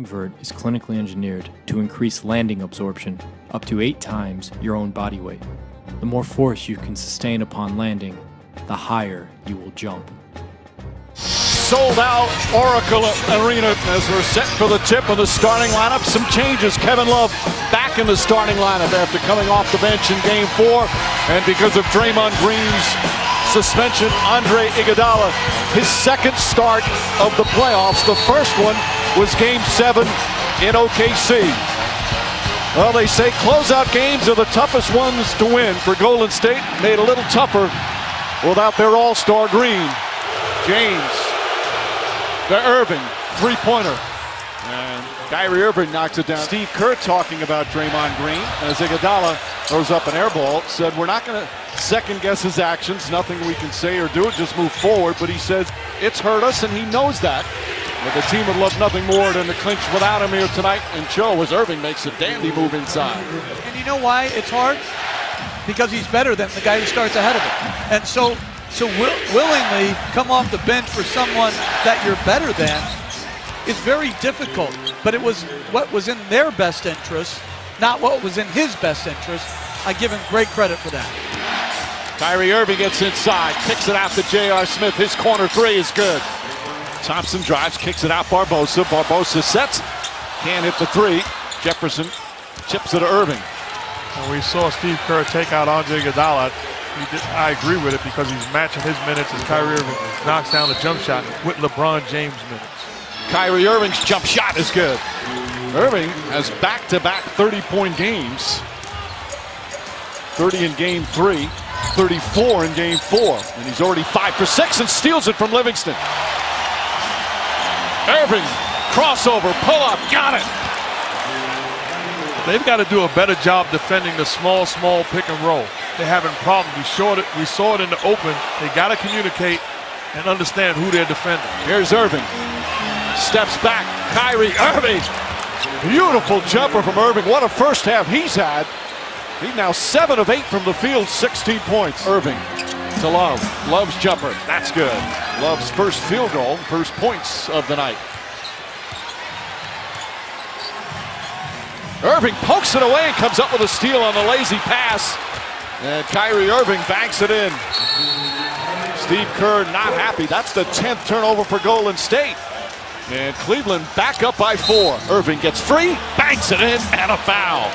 Vert is clinically engineered to increase landing absorption up to 8 times your own body weight. The more force you can sustain upon landing, the higher you will jump. Sold out Oracle Arena as we're set for the tip of the starting lineup. Some changes. Kevin Love back in the starting lineup after coming off the bench in Game 4. And because of Draymond Green's suspension, Andre Iguodala, his second start of the playoffs. The first one was Game 7 in OKC. Well, they say closeout games are the toughest ones to win for Golden State. Made a little tougher without their all-star Green. James to Irving, three-pointer. And Kyrie Irving knocks it down. Steve Kerr talking about Draymond Green as Iguodala throws up an air ball. Said, we're not going to second-guess his actions. Nothing we can say or do, just move forward. But he says it's hurt us, and he knows that. But the team would love nothing more than to clinch without him here tonight. And show as Irving makes a dandy move inside. And you know why it's hard? Because he's better than the guy who starts ahead of him. And so willingly come off the bench for someone that you're better than is very difficult. But it was what was in their best interest, not what was in his best interest. I give him great credit for that. Kyrie Irving gets inside, kicks it out to J.R. Smith. His corner three is good. Thompson drives, kicks it out Barbosa. Barbosa sets, can't hit the three. Jefferson chips it to Irving. When we saw Steve Kerr take out Andre Iguodala, I agree with it because he's matching his minutes as Kyrie Irving knocks down the jump shot with LeBron James minutes. Kyrie Irving's jump shot is good. Irving has back-to-back 30-point games. 30 in Game 3, 34 in Game 4. And he's already 5 for 6 and steals it from Livingston. Irving, crossover, pull-up, got it. They've got to do a better job defending the small pick and roll. They're having problems. We saw it in the open. They got to communicate and understand who they're defending. Here's Irving. Steps back. Kyrie Irving. Beautiful jumper from Irving. What a first half he's had. He's now 7 of 8 from the field, 16 points. Irving to Love. Love's jumper. That's good. Love's first field goal, first points of the night. Irving pokes it away and comes up with a steal on the lazy pass. And Kyrie Irving banks it in. Steve Kerr not happy. That's the 10th turnover for Golden State. And Cleveland back up by 4. Irving gets free, banks it in, and a foul.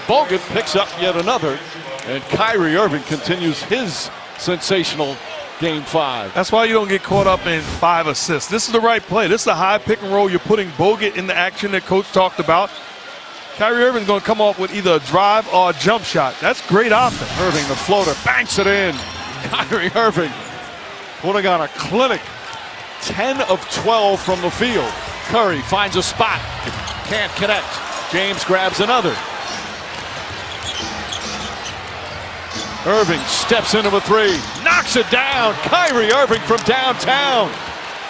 Bogut picks up yet another. And Kyrie Irving continues his sensational Game 5. That's why you don't get caught up in 5 assists. This is the right play. This is a high pick and roll. You're putting Bogut in the action that Coach talked about. Kyrie Irving's going to come off with either a drive or a jump shot. That's great offense. Irving, the floater, banks it in. Kyrie Irving putting on a clinic. 10 of 12 from the field. Curry finds a spot. Can't connect. James grabs another. Irving steps into a three. Knocks it down. Kyrie Irving from downtown.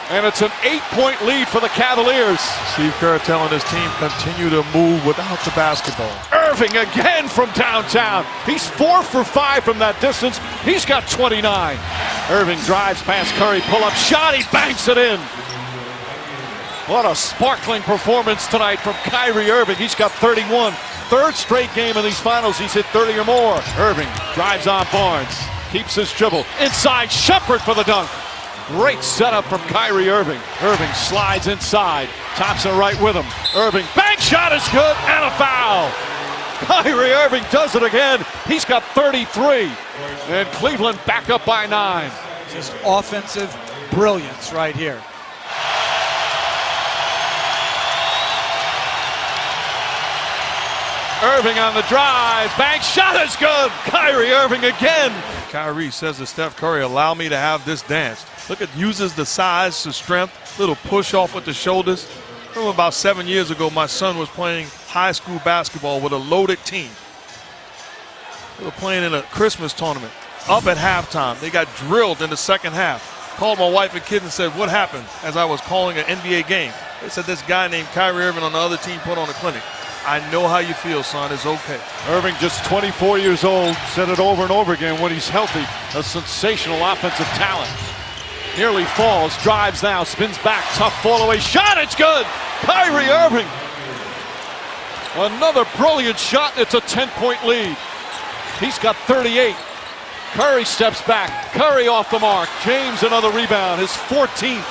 And it's an 8-point lead for the Cavaliers. Steve Kerr telling his team continue to move without the basketball. Irving again from downtown. He's 4 for 5 from that distance. He's got 29. Irving drives past Curry, pull-up shot. He banks it in. What a sparkling performance tonight from Kyrie Irving. He's got 31. Third straight game in these finals. He's hit 30 or more. Irving drives on Barnes. Keeps his dribble. Inside, Shepard for the dunk. Great setup from Kyrie Irving. Irving slides inside. Thompson right with him. Irving, bank shot is good, and a foul. Kyrie Irving does it again. He's got 33. And Cleveland back up by 9. Just offensive brilliance right here. Irving on the drive. Bank shot is good. Kyrie Irving again. Kyrie says to Steph Curry, allow me to have this dance. Look at, uses the size, the strength, little push off with the shoulders. I remember about 7 years ago, my son was playing high school basketball with a loaded team. They were playing in a Christmas tournament. Up at halftime, they got drilled in the second half. Called my wife and kids and said, what happened? As I was calling an NBA game. They said this guy named Kyrie Irving on the other team put on a clinic. I know how you feel, son. It's okay. Irving, just 24 years old, said it over and over again when he's healthy. A sensational offensive talent. Nearly falls, drives now, spins back, tough fall away shot, it's good! Kyrie Irving. Another brilliant shot. It's a 10-point lead. He's got 38. Curry steps back. Curry off the mark. James another rebound. His 14th.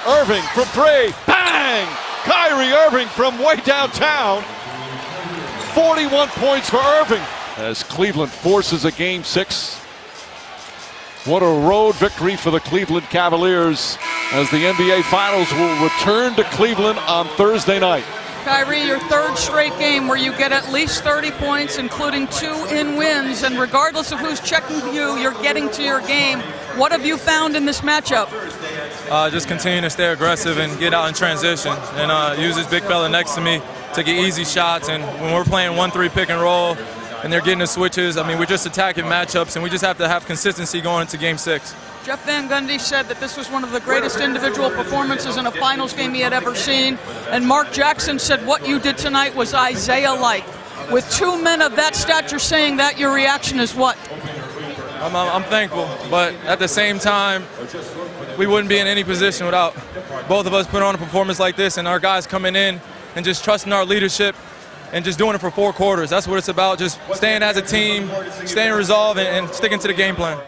Irving from three. Bang! Kyrie Irving from way downtown. 41 points for Irving. As Cleveland forces a Game 6. What a road victory for the Cleveland Cavaliers as the NBA Finals will return to Cleveland on Thursday night. Kyrie, your third straight game where you get at least 30 points, including 2 in wins, and regardless of who's checking you, you're getting to your game. What have you found in this matchup? Just continue to stay aggressive and get out in transition and use this big fella next to me to get easy shots. And when we're playing 1-3 pick and roll and they're getting the switches, I mean, we're just attacking matchups, and we just have to have consistency going into Game 6. Jeff Van Gundy said that this was one of the greatest individual performances in a finals game he had ever seen. And Mark Jackson said what you did tonight was Isaiah-like. With 2 men of that stature saying that, your reaction is what? I'm thankful, but at the same time, we wouldn't be in any position without both of us putting on a performance like this and our guys coming in and just trusting our leadership and just doing it for 4 quarters. That's what it's about, just staying as a team, staying resolved and sticking to the game plan.